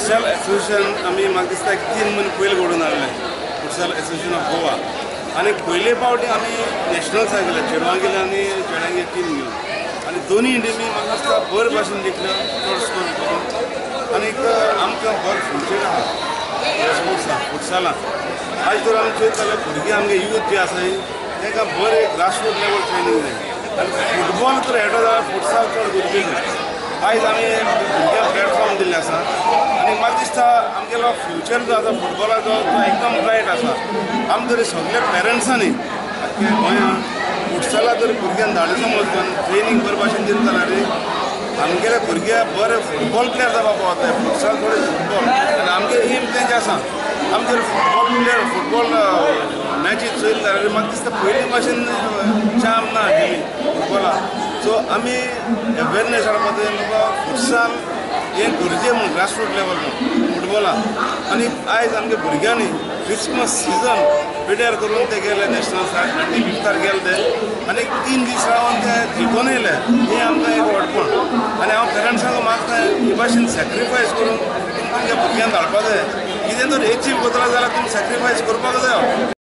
futsal association आमी म्हाका दिसता 3 म्हयने पयलीं घडोवन हाडलें फुटसाल एसोसिएशन ऑफ गोवा आनी पयले फावटी आमी नॅशनल्साक गेले चेडवां गेले आनी चेड्यांगे टीम घेवन आनी दोनी टिमी म्हाका दिसता बरे भाशेन जिखल्यो चड स्कोर करून आनीक आमकां बरो फ्युचर आसा स्पोर्ट्साक फुटसालाक आयज तर आमी चोयत जाल्यार भुरगीं आमगे यूथ जे आसा तांकां बरें ग्रासरूट लेवल ट्रेनींग जाय आनी फुटबॉल तर खेळटा जाल्यार फुटसाल चड गरजेचें आयज आमी भुरग्यांक प्लॅटफॉर्म दिल्लें आसा आनी म्हाका दिसता आमगेलो फ्युचर जो आसा फुटबॉलाचो तो एकदम ब्रायट आसा आमी तरी सगळे पेरंट्सांनी आख्या गोंयांत फुटसाला जर भुरग्यांक धाडले समज ट्रेनींग बरे भाशेन दिता जाल्यार आमगेले भुरगे बरे फुटबॉल प्लेयर जावपाक पावताय फुटसाल थोडे फुटबॉल आनी आमगे एम तेंचे आसा आमी जर फुटबॉल प्लेयर फुटबॉल मॅची चोयले जाल्यार म्हाका दिसता पयलीं भाशेन चाम ना गेमी फुटबॉलाक सो आमी अवेरनेस हाडपा जाय बाबा फुटसाल हें गरजेचें म्हूण ग्रासरूट लेवल फुटबॉलाक आनी आयज आमगे भुरग्यांनी क्रिसमस सिजन पिड्यार करून ते गेले नॅशनल्साक 25 गेले ते आनी 3 दीस रावन ते जिखून येयले हें आमकां एक व्हडपण आनी हांव पेरंट्सांक मागता हे भाशेन सॅक्रिफायस करून तुमकां भुरग्यांक धाडपा जाय कितें तर एचीव करतलो जाल्यार तुमी सॅक्रिफायस करपाक जाय